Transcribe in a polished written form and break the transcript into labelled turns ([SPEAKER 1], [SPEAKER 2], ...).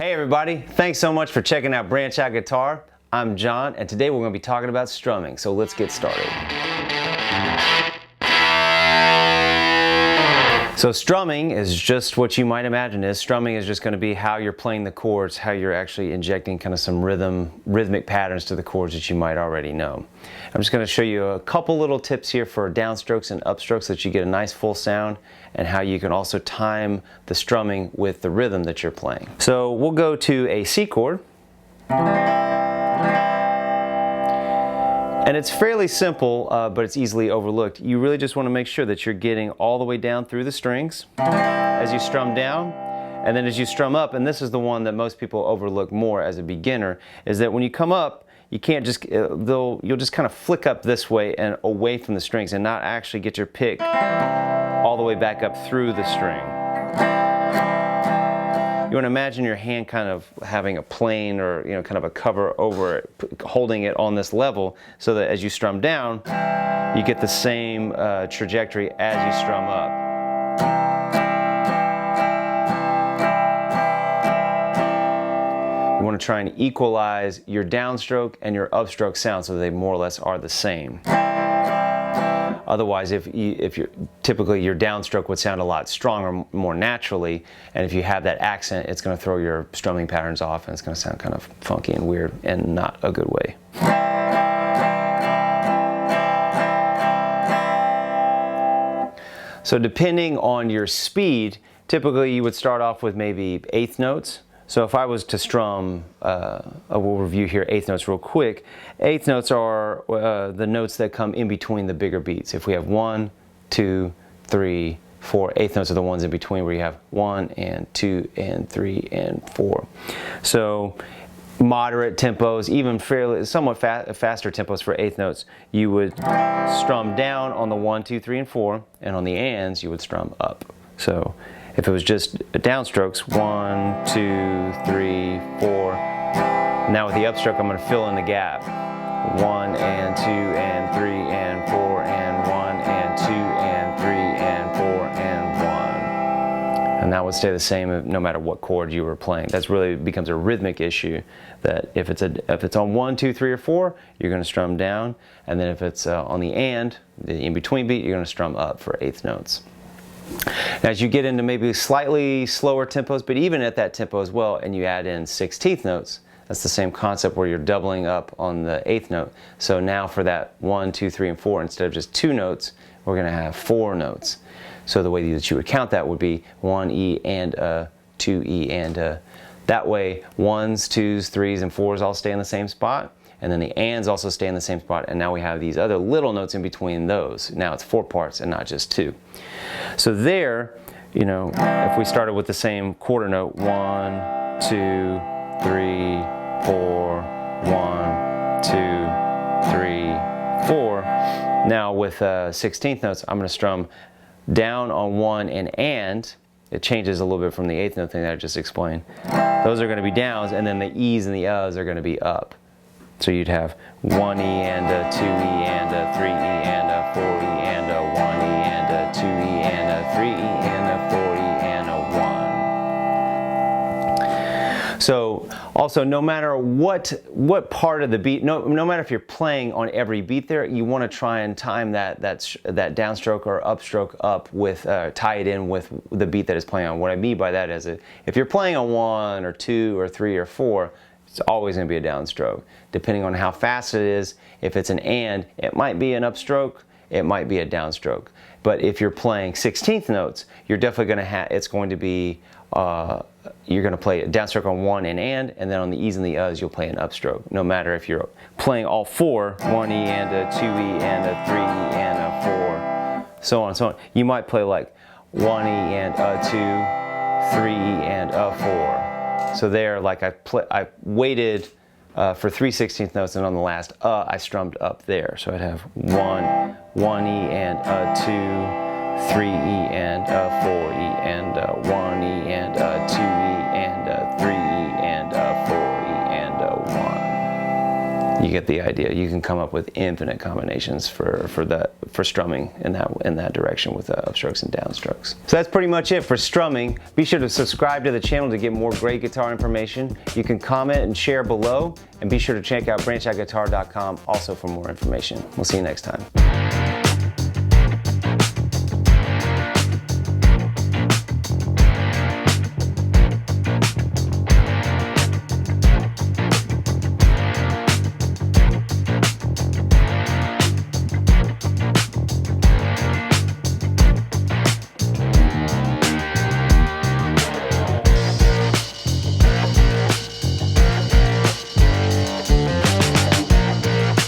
[SPEAKER 1] Hey everybody, thanks so much for checking out Branch Out Guitar. I'm John, and today we're going to be talking about strumming, so let's get started. So strumming is just what you might imagine is. Strumming is just going to be how you're playing the chords, how you're actually injecting kind of some rhythmic patterns to the chords that you might already know. I'm just going to show you a couple little tips here for downstrokes and upstrokes so that you get a nice full sound, and how you can also time the strumming with the rhythm that you're playing. So we'll go to a C chord. And it's fairly simple, but it's easily overlooked. You really just want to make sure that you're getting all the way down through the strings as you strum down, and then as you strum up, and this is the one that most people overlook more as a beginner, is that when you come up, you can't just, you'll just kind of flick up this way and away from the strings and not actually get your pick all the way back up through the string. You want to imagine your hand kind of having a plane or kind of a cover over it, holding it on this level, so that as you strum down, you get the same trajectory as you strum up. You want to try and equalize your downstroke and your upstroke sound so they more or less are the same. Otherwise, if you're typically your downstroke would sound a lot stronger, more naturally, and if you have that accent, it's going to throw your strumming patterns off, and it's going to sound kind of funky and weird, and not a good way. So depending on your speed, typically you would start off with maybe eighth notes. So if I was to strum, we'll review here eighth notes real quick. Eighth notes are the notes that come in between the bigger beats. If we have 1, 2, 3, 4, eighth notes are the ones in between where you have 1 and 2 and 3 and 4. So moderate tempos, even somewhat faster tempos for eighth notes, you would strum down on the 1, 2, 3, and 4, and on the ands you would strum up. So if it was just downstrokes, 1, 2, 3, 4. Now with the upstroke, I'm going to fill in the gap. 1 and 2 and 3 and 4 and 1 and 2 and 3 and 4 and 1. And that would stay the same no matter what chord you were playing. That's really becomes a rhythmic issue. That if it's on 1, 2, 3, or 4, you're going to strum down, and then if it's on the and, the in between beat, you're going to strum up for eighth notes. As you get into maybe slightly slower tempos, but even at that tempo as well, and you add in 16th notes, that's the same concept where you're doubling up on the eighth note. So now for that 1, 2, 3, and 4, instead of just 2 notes, we're going to have 4 notes. So the way that you would count that would be 1 E and a, 2 E and a. That way 1s, 2s, 3s, and 4s all stay in the same spot. And then the ands also stay in the same spot, and now we have these other little notes in between those. Now it's 4 parts and not just 2. So there, if we started with the same quarter note, 1, 2, 3, 4, 1, 2, 3, 4. Now with 16th notes, I'm going to strum down on 1 and. It changes a little bit from the eighth note thing that I just explained. Those are going to be downs, and then the E's and the U's are going to be up. So you'd have 1 E and a, 2 E and a, 3 E and a, 4 E and a, 1 E and a, 2 E and a, 3 E and a, 4 E and a 1. So also, no matter what part of the beat, no matter if you're playing on every beat there, you want to try and time that downstroke or upstroke up with, tie it in with the beat that it's playing on. What I mean by that is if you're playing on 1 or 2 or 3 or 4, it's always going to be a downstroke. Depending on how fast it is, if it's an and, it might be an upstroke, it might be a downstroke. But if you're playing 16th notes, you're definitely going to have, it's going to be, you're going to play a downstroke on 1 and then on the E's and the U's, you'll play an upstroke. No matter if you're playing all 4, 1 E and a, 2 E and a, 3 E and a, 4, so on and so on. You might play like 1 E and a 2, 3 E and a 4. So there, like I waited for 3 16th notes, and on the last I strummed up there. So I'd have 1 E and a 2, 3 E and a 4 E and a 1 E and a 2 E and a 3 E and a 4 E and a You get the idea. You can come up with infinite combinations for strumming in that direction with upstrokes and downstrokes. So that's pretty much it for strumming. Be sure to subscribe to the channel to get more great guitar information. You can comment and share below, and be sure to check out branchoutguitar.com also for more information. We'll see you next time.